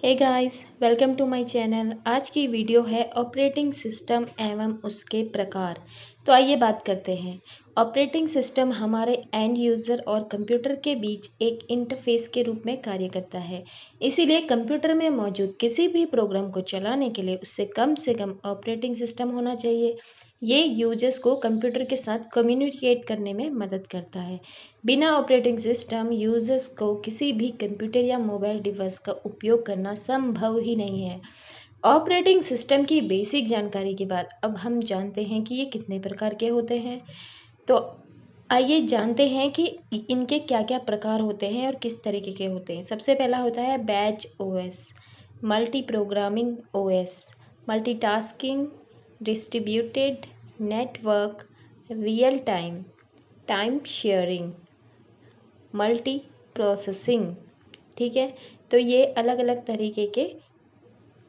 Hey guys, welcome to my channel. आज की video है ऑपरेटिंग सिस्टम एवं उसके प्रकार। तो आइए बात करते हैं। ऑपरेटिंग सिस्टम हमारे एंड यूज़र और कंप्यूटर के बीच एक इंटरफेस के रूप में कार्य करता है। इसीलिए कंप्यूटर में मौजूद किसी भी प्रोग्राम को चलाने के लिए उससे कम से कम ऑपरेटिंग सिस्टम होना चाहिए। ये यूजर्स को कंप्यूटर के साथ कम्युनिकेट करने में मदद करता है। बिना ऑपरेटिंग सिस्टम यूजर्स को किसी भी कंप्यूटर या मोबाइल डिवाइस का उपयोग करना संभव ही नहीं है। ऑपरेटिंग सिस्टम की बेसिक जानकारी के बाद अब हम जानते हैं कि ये कितने प्रकार के होते हैं। तो आइए जानते हैं कि इनके क्या क्या प्रकार होते हैं और किस तरीके के होते हैं। सबसे पहला होता है batch OS, multi programming OS, multitasking, distributed, network, real time, time sharing, multi processing. ठीक है, तो ये अलग अलग तरीके के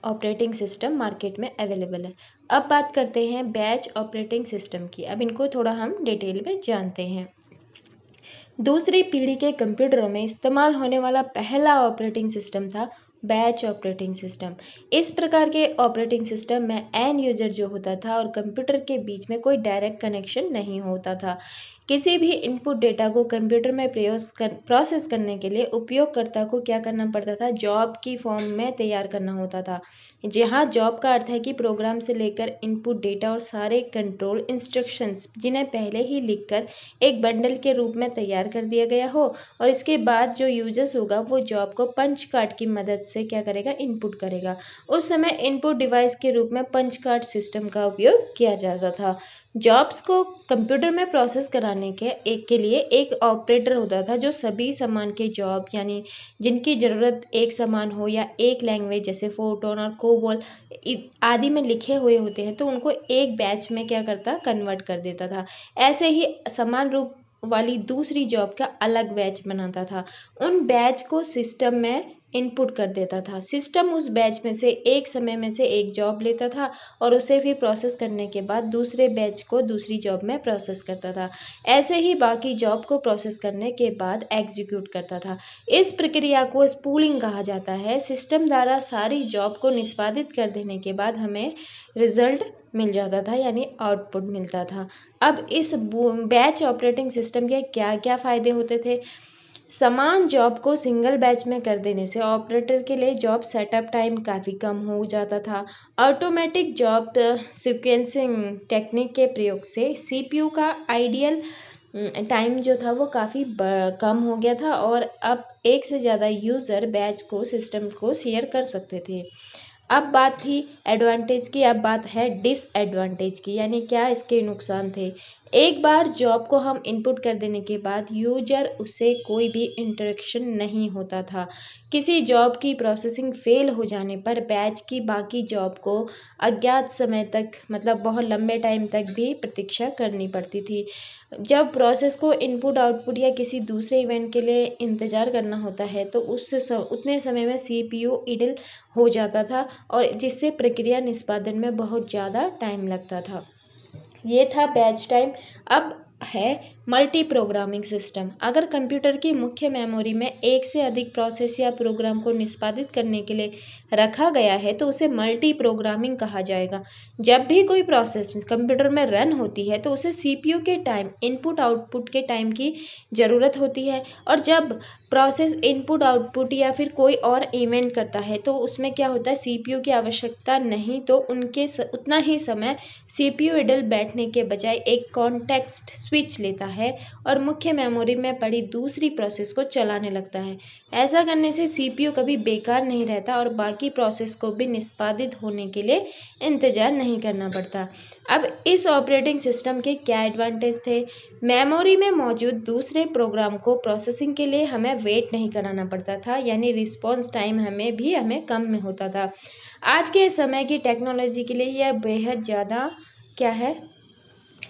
ऑपरेटिंग सिस्टम मार्केट में अवेलेबल है। अब बात करते हैं बैच ऑपरेटिंग सिस्टम की। अब इनको थोड़ा हम डिटेल में जानते हैं। दूसरी पीढ़ी के कंप्यूटरों में इस्तेमाल होने वाला पहला ऑपरेटिंग सिस्टम था बैच ऑपरेटिंग सिस्टम। इस प्रकार के ऑपरेटिंग सिस्टम में एंड यूजर जो होता था और कंप्यूटर के बीच में कोई डायरेक्ट कनेक्शन नहीं होता था। किसी भी इनपुट डेटा को कंप्यूटर में प्रोसेस करने के लिए उपयोगकर्ता को क्या करना पड़ता था, जॉब की फॉर्म में तैयार करना होता था। जहाँ जॉब का अर्थ है कि प्रोग्राम से लेकर इनपुट डेटा और सारे कंट्रोल इंस्ट्रक्शंस जिन्हें पहले ही लिखकर एक बंडल के रूप में तैयार कर दिया गया हो, और इसके बाद जो यूजर्स होगा वो जॉब को पंच कार्ड की मदद से क्या करेगा, इनपुट करेगा। उस समय इनपुट डिवाइस के रूप में पंच कार्ड सिस्टम का उपयोग किया जाता था। जॉब्स को कंप्यूटर में प्रोसेस कराने के लिए एक ऑपरेटर होता था जो सभी समान के जॉब यानी जिनकी ज़रूरत एक समान हो या एक लैंग्वेज जैसे फोटोन और कोबोल आदि में लिखे हुए होते हैं तो उनको एक बैच में क्या करता, कन्वर्ट कर देता था। ऐसे ही समान रूप वाली दूसरी जॉब का अलग बैच बनाता था। उन बैच को सिस्टम में इनपुट कर देता था। सिस्टम उस बैच में से एक समय में से एक जॉब लेता था और उसे फिर प्रोसेस करने के बाद दूसरे बैच को दूसरी जॉब में प्रोसेस करता था। ऐसे ही बाकी जॉब को प्रोसेस करने के बाद एग्जीक्यूट करता था। इस प्रक्रिया को स्पूलिंग कहा जाता है। सिस्टम द्वारा सारी जॉब को निष्पादित कर देने के बाद हमें रिजल्ट मिल जाता था यानी आउटपुट मिलता था। अब इस बैच ऑपरेटिंग सिस्टम के क्या क्या फ़ायदे होते थे। समान जॉब को सिंगल बैच में कर देने से ऑपरेटर के लिए जॉब सेटअप टाइम काफ़ी कम हो जाता था। ऑटोमेटिक जॉब सीक्वेंसिंग टेक्निक के प्रयोग से सीपीयू का आइडियल टाइम जो था वो काफ़ी कम हो गया था और अब एक से ज़्यादा यूज़र बैच को सिस्टम को शेयर कर सकते थे। अब बात थी एडवांटेज की, अब बात है डिसएडवांटेज की, यानी क्या इसके नुकसान थे। एक बार जॉब को हम इनपुट कर देने के बाद यूजर उससे कोई भी इंटरेक्शन नहीं होता था। किसी जॉब की प्रोसेसिंग फेल हो जाने पर बैच की बाकी जॉब को अज्ञात समय तक मतलब बहुत लंबे टाइम तक भी प्रतीक्षा करनी पड़ती थी। जब प्रोसेस को इनपुट आउटपुट या किसी दूसरे इवेंट के लिए इंतज़ार करना होता है तो उतने समय में सीपीयू इडल हो जाता था और जिससे प्रक्रिया निष्पादन में बहुत ज़्यादा टाइम लगता था। ये था बैच टाइम। अब है मल्टी प्रोग्रामिंग सिस्टम। अगर कंप्यूटर की मुख्य मेमोरी में एक से अधिक प्रोसेस या प्रोग्राम को निष्पादित करने के लिए रखा गया है तो उसे मल्टी प्रोग्रामिंग कहा जाएगा। जब भी कोई प्रोसेस कंप्यूटर में रन होती है तो उसे सीपीयू के टाइम इनपुट आउटपुट के टाइम की ज़रूरत होती है, और जब प्रोसेस इनपुट आउटपुट या फिर कोई और इवेंट करता है तो उसमें क्या होता है, सीपीयू की आवश्यकता नहीं तो उतना ही समय सीपीयू इडल बैठने के बजाय एक कॉन्टेक्स्ट स्विच लेता है और मुख्य मेमोरी में पड़ी दूसरी प्रोसेस को चलाने लगता है। ऐसा करने से सीपीयू कभी बेकार नहीं रहता और बाकी प्रोसेस को भी निष्पादित होने के लिए इंतजार नहीं करना पड़ता। अब इस ऑपरेटिंग सिस्टम के क्या एडवांटेज थे। मेमोरी में मौजूद दूसरे प्रोग्राम को प्रोसेसिंग के लिए हमें वेट नहीं कराना पड़ता था, यानी रिस्पॉन्स टाइम हमें कम में होता था। आज के समय की टेक्नोलॉजी के लिए यह बेहद ज़्यादा क्या है,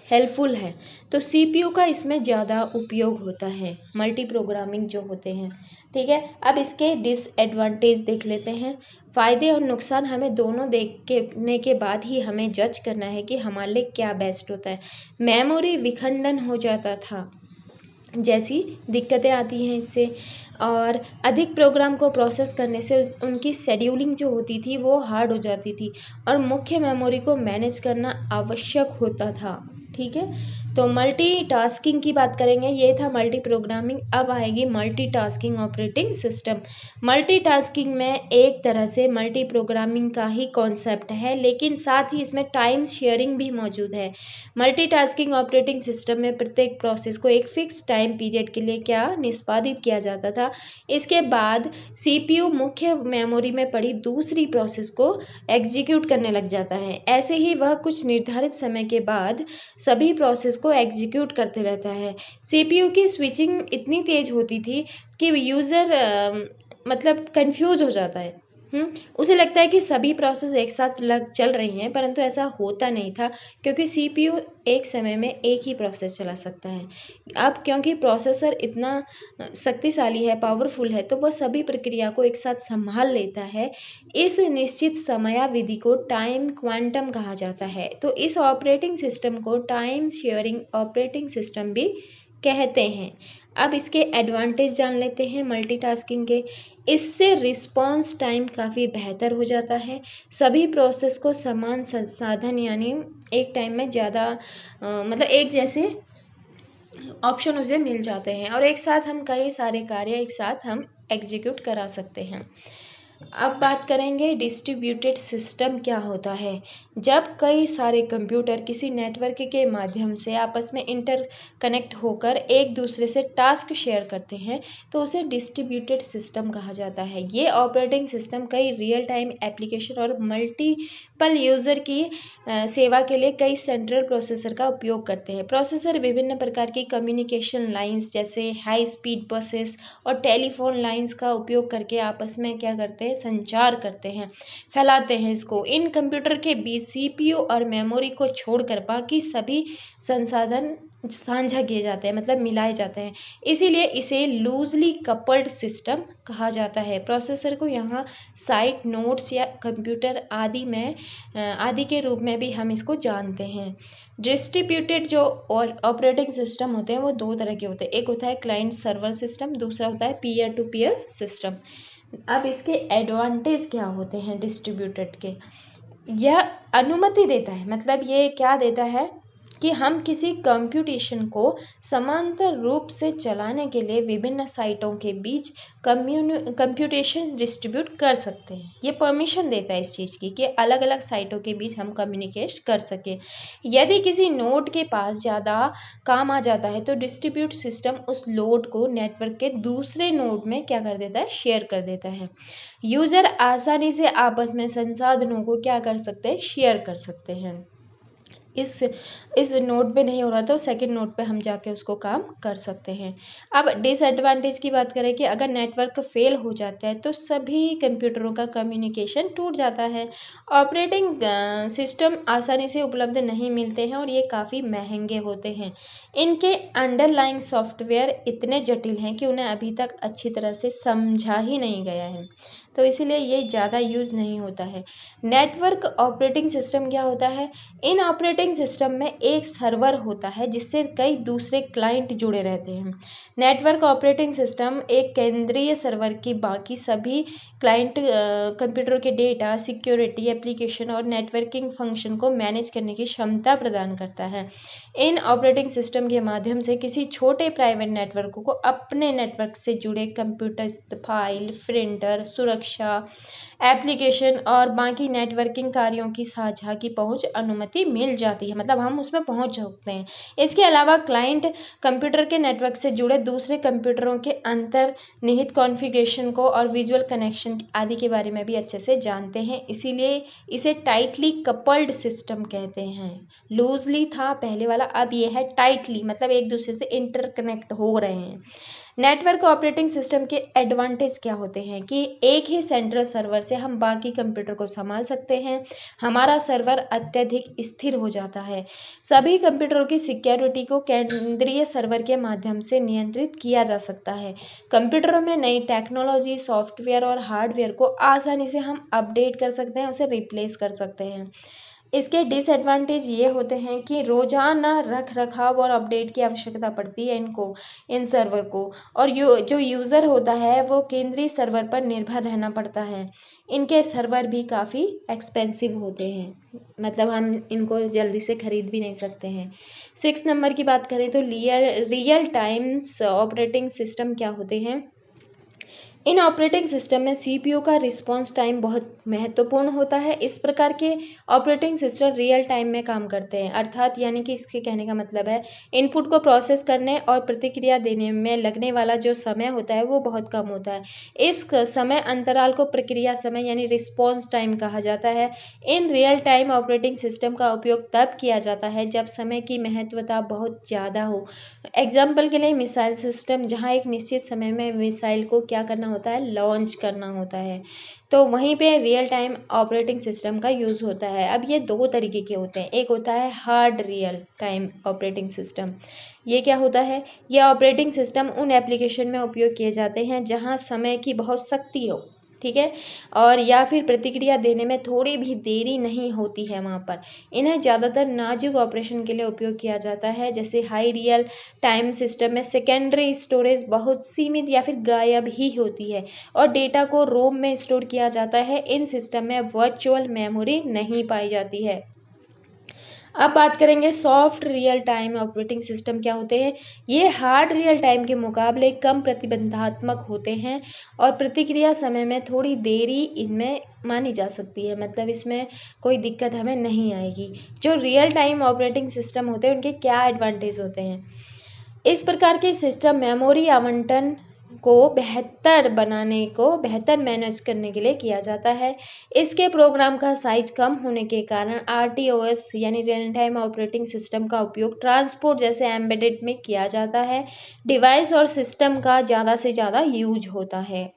हेल्पफुल है। तो सीपीयू का इसमें ज़्यादा उपयोग होता है मल्टी प्रोग्रामिंग जो होते हैं। ठीक है, अब इसके डिसएडवांटेज देख लेते हैं। फ़ायदे और नुकसान हमें दोनों देखने के बाद ही हमें जज करना है कि हमारे लिए क्या बेस्ट होता है। मेमोरी विखंडन हो जाता था, जैसी दिक्कतें आती हैं इससे। और अधिक प्रोग्राम को प्रोसेस करने से उनकी शेड्यूलिंग जो होती थी वो हार्ड हो जाती थी और मुख्य मेमोरी को मैनेज करना आवश्यक होता था। ठीक है, तो मल्टीटास्किंग की बात करेंगे, ये था मल्टी प्रोग्रामिंग। अब आएगी मल्टीटास्किंग ऑपरेटिंग सिस्टम। मल्टीटास्किंग में एक तरह से मल्टी प्रोग्रामिंग का ही कॉन्सेप्ट है, लेकिन साथ ही इसमें टाइम शेयरिंग भी मौजूद है। मल्टीटास्किंग ऑपरेटिंग सिस्टम में प्रत्येक प्रोसेस को एक फिक्स टाइम पीरियड के लिए क्या निष्पादित किया जाता था। इसके बाद सीपीयू मुख्य मेमोरी में पड़ी दूसरी प्रोसेस को एग्जीक्यूट करने लग जाता है। ऐसे ही वह कुछ निर्धारित समय के बाद सभी प्रोसेस को एग्जीक्यूट करते रहता है। सीपीयू की स्विचिंग इतनी तेज होती थी कि यूज़र मतलब कंफ्यूज हो जाता है। उसे लगता है कि सभी प्रोसेस एक साथ चल रही हैं, परंतु ऐसा होता नहीं था, क्योंकि सीपीयू एक समय में एक ही प्रोसेस चला सकता है। अब क्योंकि प्रोसेसर इतना शक्तिशाली है, पावरफुल है, तो वह सभी प्रक्रिया को एक साथ संभाल लेता है। इस निश्चित समयावधि को टाइम क्वांटम कहा जाता है। तो इस ऑपरेटिंग सिस्टम को टाइम शेयरिंग ऑपरेटिंग सिस्टम भी कहते हैं। अब इसके एडवांटेज जान लेते हैं मल्टीटास्किंग के। इससे रिस्पॉन्स टाइम काफ़ी बेहतर हो जाता है। सभी प्रोसेस को समान संसाधन यानी एक टाइम में ज़्यादा मतलब एक जैसे ऑप्शन उसे मिल जाते हैं और एक साथ हम कई सारे कार्य एक साथ हम एग्जीक्यूट करा सकते हैं। अब बात करेंगे डिस्ट्रीब्यूटेड सिस्टम क्या होता है। जब कई सारे कंप्यूटर किसी नेटवर्क के माध्यम से आपस में इंटरकनेक्ट होकर एक दूसरे से टास्क शेयर करते हैं, तो उसे डिस्ट्रीब्यूटेड सिस्टम कहा जाता है। ये ऑपरेटिंग सिस्टम कई रियल टाइम एप्लीकेशन और मल्टीपल यूज़र की सेवा के लिए कई सेंट्रल प्रोसेसर का उपयोग करते हैं। प्रोसेसर विभिन्न प्रकार की कम्युनिकेशन लाइंस जैसे हाई स्पीड बसेस और टेलीफोन लाइंस का उपयोग करके आपस में क्या करते हैं, संचार करते हैं, फैलाते हैं इसको। इन कंप्यूटर के बीच सीपीयू और मेमोरी को छोड़कर बाकी सभी संसाधन साझा किए जाते हैं, मतलब मिलाए जाते हैं। इसीलिए इसे लूजली कपल्ड सिस्टम कहा जाता है। प्रोसेसर को यहाँ साइट नोड्स या कंप्यूटर आदि के रूप में भी हम इसको जानते हैं। डिस्ट्रीब्यूटेड जो और ऑपरेटिंग सिस्टम होते हैं वो दो तरह के होते हैं। एक होता है क्लाइंट सर्वर सिस्टम, दूसरा होता है पीयर टू पीयर सिस्टम। अब इसके एडवांटेज क्या होते हैं डिस्ट्रीब्यूटेड के। यह अनुमति देता है, मतलब ये क्या देता है कि हम किसी कंप्यूटेशन को समांतर रूप से चलाने के लिए विभिन्न साइटों के बीच कंप्यूटेशन डिस्ट्रीब्यूट कर सकते हैं। ये परमिशन देता है इस चीज़ की कि अलग अलग साइटों के बीच हम कम्युनिकेट कर सकें। यदि किसी नोड के पास ज़्यादा काम आ जाता है तो डिस्ट्रीब्यूट सिस्टम उस लोड को नेटवर्क के दूसरे नोड में क्या कर देता है, शेयर कर देता है। यूज़र आसानी से आपस में संसाधनों को क्या कर सकते हैं, शेयर कर सकते हैं। इस नोड पे नहीं हो रहा तो सेकंड नोड पे हम जाके उसको काम कर सकते हैं। अब डिसएडवांटेज की बात करें कि अगर नेटवर्क फेल हो जाता है तो सभी कंप्यूटरों का कम्युनिकेशन टूट जाता है। ऑपरेटिंग सिस्टम आसानी से उपलब्ध नहीं मिलते हैं और ये काफ़ी महंगे होते हैं। इनके अंडरलाइंग सॉफ्टवेयर इतने जटिल हैं कि उन्हें अभी तक अच्छी तरह से समझा ही नहीं गया है, तो इसीलिए ये ज़्यादा यूज़ नहीं होता है। नेटवर्क ऑपरेटिंग सिस्टम क्या होता है। इन ऑपरेटिंग सिस्टम में एक सर्वर होता है जिससे कई दूसरे क्लाइंट जुड़े रहते हैं। नेटवर्क ऑपरेटिंग सिस्टम एक केंद्रीय सर्वर की बाकी सभी क्लाइंट कंप्यूटर के डेटा, सिक्योरिटी, एप्लीकेशन और नेटवर्किंग फंक्शन को मैनेज करने की क्षमता प्रदान करता है। इन ऑपरेटिंग सिस्टम के माध्यम से किसी छोटे प्राइवेट नेटवर्क को अपने नेटवर्क से जुड़े कंप्यूटर, फाइल, प्रिंटर, सुरक्षा, एप्लीकेशन और बाकी नेटवर्किंग कार्यों की साझा की पहुंच अनुमति मिल जाती है, मतलब हम उसमें पहुंच सकते हैं। इसके अलावा क्लाइंट कंप्यूटर के नेटवर्क से जुड़े दूसरे कंप्यूटरों के अंतर्निहित कॉन्फ़िगरेशन को और विजुअल कनेक्शन आदि के बारे में भी अच्छे से जानते हैं। इसीलिए इसे टाइटली कपल्ड सिस्टम कहते हैं। लूजली था पहले वाला, अब ये है टाइटली, मतलब एक दूसरे से इंटरकनेक्ट हो रहे हैं। नेटवर्क ऑपरेटिंग सिस्टम के एडवांटेज क्या होते हैं कि एक ही सेंट्रल सर्वर से हम बाकी कंप्यूटर को संभाल सकते हैं। हमारा सर्वर अत्यधिक स्थिर हो जाता है। सभी कंप्यूटरों की सिक्योरिटी को केंद्रीय सर्वर के माध्यम से नियंत्रित किया जा सकता है। कंप्यूटरों में नई टेक्नोलॉजी, सॉफ्टवेयर और हार्डवेयर को आसानी से हम अपडेट कर सकते हैं, उसे रिप्लेस कर सकते हैं। इसके डिसएडवांटेज ये होते हैं कि रोजाना रख रखाव और अपडेट की आवश्यकता पड़ती है इन सर्वर को, और जो यूज़र होता है वो केंद्रीय सर्वर पर निर्भर रहना पड़ता है। इनके सर्वर भी काफ़ी एक्सपेंसिव होते हैं, मतलब हम इनको जल्दी से खरीद भी नहीं सकते हैं। 6 नंबर की बात करें तो रियल टाइम्स ऑपरेटिंग सिस्टम क्या होते हैं। इन ऑपरेटिंग सिस्टम में सीपीयू का रिस्पॉन्स टाइम बहुत महत्वपूर्ण होता है। इस प्रकार के ऑपरेटिंग सिस्टम रियल टाइम में काम करते हैं, अर्थात यानी कि इसके कहने का मतलब है इनपुट को प्रोसेस करने और प्रतिक्रिया देने में लगने वाला जो समय होता है वो बहुत कम होता है। इस समय अंतराल को प्रक्रिया समय यानी रिस्पॉन्स टाइम कहा जाता है। In real time operating system का उपयोग तब किया जाता है जब समय की महत्वता बहुत ज़्यादा हो। एग्जाम्पल के लिए मिसाइल सिस्टम, जहाँ एक निश्चित समय में मिसाइल को क्या करना होता है, लॉन्च करना होता है, तो वहीं पे रियल टाइम ऑपरेटिंग सिस्टम का यूज़ होता है। अब ये दो तरीके के होते हैं, एक होता है hard real time operating system. ये क्या होता है, ये ऑपरेटिंग सिस्टम उन एप्लीकेशन में उपयोग किए जाते हैं जहाँ समय की बहुत सख्ती हो, ठीक है, और या फिर प्रतिक्रिया देने में थोड़ी भी देरी नहीं होती है वहाँ पर। इन्हें ज़्यादातर नाजुक ऑपरेशन के लिए उपयोग किया जाता है, जैसे हाई रियल टाइम सिस्टम में सेकेंडरी स्टोरेज बहुत सीमित या फिर गायब ही होती है और डेटा को रोम में स्टोर किया जाता है। इन सिस्टम में वर्चुअल मेमोरी नहीं पाई जाती है। अब बात करेंगे soft real time operating system क्या होते हैं। ये हार्ड रियल टाइम के मुकाबले कम प्रतिबंधात्मक होते हैं और प्रतिक्रिया समय में थोड़ी देरी इनमें मानी जा सकती है, मतलब इसमें कोई दिक्कत हमें नहीं आएगी। जो रियल टाइम ऑपरेटिंग सिस्टम होते हैं उनके क्या एडवांटेज होते हैं। इस प्रकार के सिस्टम मेमोरी आवंटन को बेहतर मैनेज करने के लिए किया जाता है। इसके प्रोग्राम का साइज कम होने के कारण आरटीओएस यानी रियल टाइम ऑपरेटिंग सिस्टम का उपयोग ट्रांसपोर्ट जैसे एम्बेडेड में किया जाता है। डिवाइस और सिस्टम का ज़्यादा से ज़्यादा यूज होता है,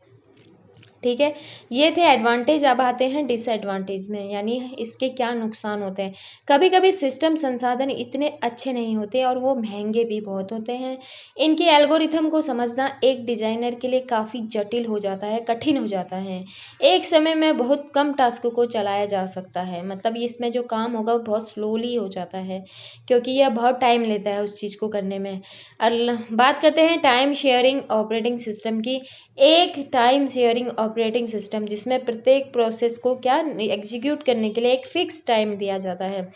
ठीक है। ये थे एडवांटेज। अब आते हैं डिसएडवांटेज में, यानी इसके क्या नुकसान होते हैं। कभी कभी सिस्टम संसाधन इतने अच्छे नहीं होते और वो महंगे भी बहुत होते हैं। इनके एल्गोरिथम को समझना एक डिजाइनर के लिए काफ़ी जटिल हो जाता है, कठिन हो जाता है। एक समय में बहुत कम टास्क को चलाया जा सकता है, मतलब इसमें जो काम होगा वो बहुत स्लोली हो जाता है क्योंकि यह बहुत टाइम लेता है उस चीज़ को करने में। बात करते हैं टाइम शेयरिंग ऑपरेटिंग सिस्टम की। एक टाइम शेयरिंग ऑपरेटिंग सिस्टम जिसमें प्रत्येक प्रोसेस को क्या एग्जीक्यूट करने के लिए एक फिक्स टाइम दिया जाता है।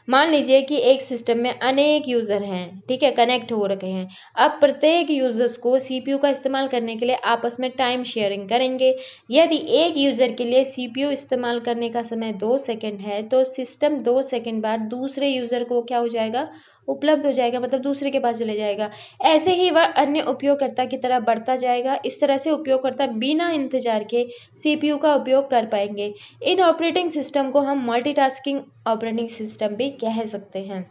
मान लीजिए कि एक सिस्टम में अनेक यूज़र हैं, ठीक है, कनेक्ट हो रखे हैं। अब प्रत्येक यूज़र्स को सीपीयू का इस्तेमाल करने के लिए आपस में टाइम शेयरिंग करेंगे। यदि एक यूज़र के लिए सीपीयू इस्तेमाल करने का समय 2 सेकंड है तो सिस्टम 2 सेकंड बाद दूसरे यूज़र को क्या हो जाएगा, उपलब्ध हो जाएगा, मतलब दूसरे के पास चले जाएगा। ऐसे ही वह अन्य उपयोगकर्ता की तरह बढ़ता जाएगा। इस तरह से उपयोगकर्ता बिना इंतजार के सीपीयू का उपयोग कर पाएंगे। इन ऑपरेटिंग सिस्टम को हम मल्टीटास्किंग ऑपरेटिंग सिस्टम भी कह सकते हैं।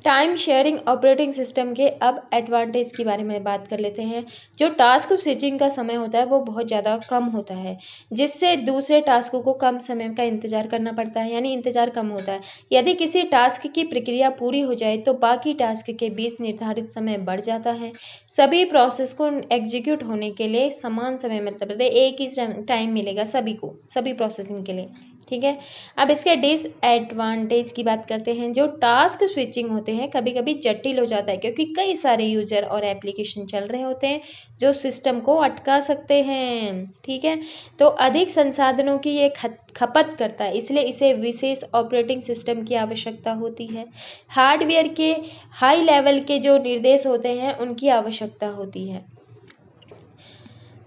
टाइम शेयरिंग ऑपरेटिंग सिस्टम के अब एडवांटेज के बारे में बात कर लेते हैं। जो टास्क स्विचिंग का समय होता है वो बहुत ज़्यादा कम होता है, जिससे दूसरे टास्क को कम समय का इंतजार करना पड़ता है, यानी इंतजार कम होता है। यदि किसी टास्क की प्रक्रिया पूरी हो जाए तो बाकी टास्क के बीच निर्धारित समय बढ़ जाता है। सभी प्रोसेस को एग्जीक्यूट होने के लिए समान समय, मतलब एक ही टाइम मिलेगा सभी को, सभी प्रोसेसिंग के लिए, ठीक है। अब इसके डिसएडवांटेज की बात करते हैं। जो टास्क स्विचिंग होते हैं कभी कभी जटिल हो जाता है क्योंकि कई सारे यूजर और एप्लीकेशन चल रहे होते हैं जो सिस्टम को अटका सकते हैं, ठीक है। तो अधिक संसाधनों की ये खपत करता है, इसलिए इसे विशेष ऑपरेटिंग सिस्टम की आवश्यकता होती है। हार्डवेयर के हाई लेवल के जो निर्देश होते हैं उनकी आवश्यकता होती है।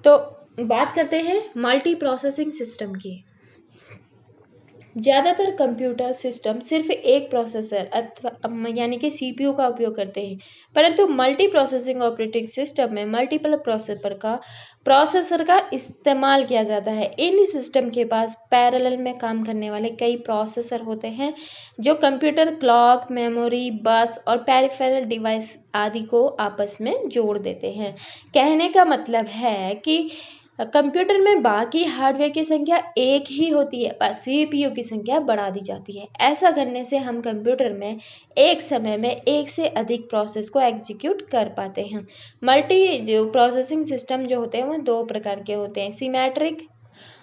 तो बात करते हैं मल्टी प्रोसेसिंग सिस्टम की। ज़्यादातर कंप्यूटर सिस्टम सिर्फ एक प्रोसेसर अथवा यानी कि सीपीयू का उपयोग करते हैं, परंतु मल्टी प्रोसेसिंग ऑपरेटिंग सिस्टम में मल्टीपल प्रोसेसर का इस्तेमाल किया जाता है। इन सिस्टम के पास पैरेलल में काम करने वाले कई प्रोसेसर होते हैं जो कंप्यूटर क्लॉक, मेमोरी, बस और पेरिफेरल डिवाइस आदि को आपस में जोड़ देते हैं। कहने का मतलब है कि कंप्यूटर में बाकी हार्डवेयर की संख्या एक ही होती है, बस सीपीयू की संख्या बढ़ा दी जाती है। ऐसा करने से हम कंप्यूटर में एक समय में एक से अधिक प्रोसेस को एग्जीक्यूट कर पाते हैं। मल्टी जो प्रोसेसिंग सिस्टम जो होते हैं वो दो प्रकार के होते हैं, सिमेट्रिक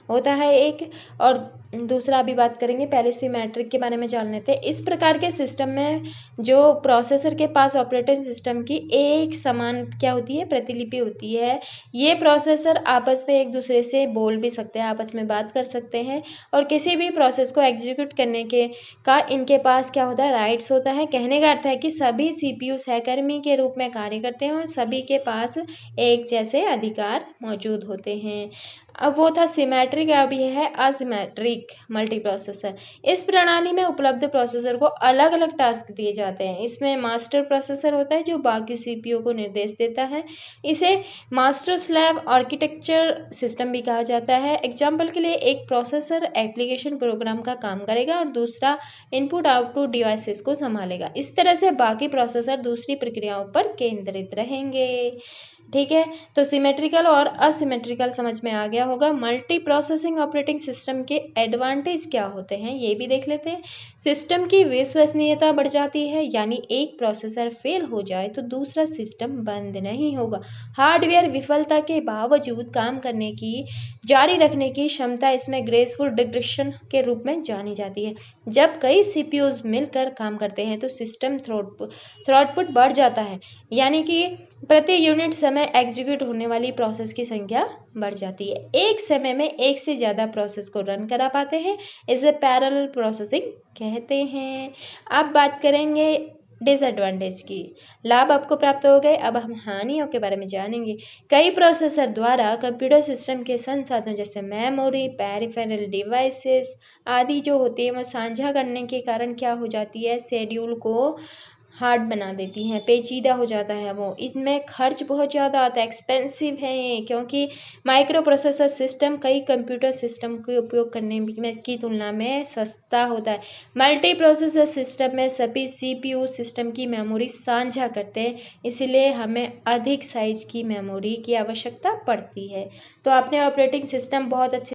होता है एक, और दूसरा अभी बात करेंगे, पहले सिमेट्रिक के बारे में जान लेते हैं। इस प्रकार के सिस्टम में जो प्रोसेसर के पास ऑपरेटिंग सिस्टम की एक समान क्या होती है, प्रतिलिपि होती है। ये प्रोसेसर आपस में एक दूसरे से बोल भी सकते हैं, आपस में बात कर सकते हैं, और किसी भी प्रोसेस को एग्जीक्यूट करने के का इनके पास क्या होता है, राइट्स होता है। कहने का अर्थ है कि सभी सीपीयू सहकर्मी के रूप में कार्य करते हैं और सभी के पास एक जैसे अधिकार मौजूद होते हैं। अब वो था सिमेट्रिक, अब यह है असिमेट्रिक मल्टीप्रोसेसर। इस प्रणाली में उपलब्ध प्रोसेसर को अलग अलग टास्क दिए जाते हैं। इसमें मास्टर प्रोसेसर होता है जो बाकी सीपीयू को निर्देश देता है। इसे मास्टर स्लेव आर्किटेक्चर सिस्टम भी कहा जाता है। एग्जाम्पल के लिए एक प्रोसेसर एप्लीकेशन प्रोग्राम का काम करेगा और दूसरा इनपुट आउटपुट डिवाइसेस को संभालेगा। इस तरह से बाकी प्रोसेसर दूसरी प्रक्रियाओं पर केंद्रित रहेंगे। ठीक है, तो सिमेट्रिकल और असिमेट्रिकल समझ में आ गया होगा। मल्टी प्रोसेसिंग ऑपरेटिंग सिस्टम के एडवांटेज क्या होते हैं ये भी देख लेते हैं। सिस्टम की विश्वसनीयता बढ़ जाती है, यानी एक प्रोसेसर फेल हो जाए तो दूसरा सिस्टम बंद नहीं होगा। हार्डवेयर विफलता के बावजूद काम करने की जारी रखने की क्षमता इसमें ग्रेसफुल डिग्रेशन के रूप में जानी जाती है। जब कई सीपीयूज मिलकर काम करते हैं तो सिस्टम थ्रोटपुट बढ़ जाता है, यानी कि प्रति यूनिट समय एग्जीक्यूट होने वाली प्रोसेस की संख्या बढ़ जाती है। एक समय में एक से ज़्यादा प्रोसेस को रन करा पाते हैं, इसे पैरेलल प्रोसेसिंग कहते हैं। अब बात करेंगे डिसएडवांटेज की। लाभ आपको प्राप्त हो गए, अब हम हानियों के बारे में जानेंगे। कई प्रोसेसर द्वारा कंप्यूटर सिस्टम के संसाधनों जैसे मेमोरी, पेरिफेरल डिवाइसेस आदि जो होती है वो साझा करने के कारण क्या हो जाती है, शेड्यूल को हार्ड बना देती हैं, पेचीदा हो जाता है वो। इनमें खर्च बहुत ज़्यादा आता है, एक्सपेंसिव है ये, क्योंकि माइक्रो प्रोसेसर सिस्टम कई कंप्यूटर सिस्टम के उपयोग करने की तुलना में सस्ता होता है। मल्टी प्रोसेसर सिस्टम में सभी सीपीयू सिस्टम की मेमोरी साझा करते हैं, इसलिए हमें अधिक साइज की मेमोरी की आवश्यकता पड़ती है। तो आपने ऑपरेटिंग सिस्टम बहुत अच्छे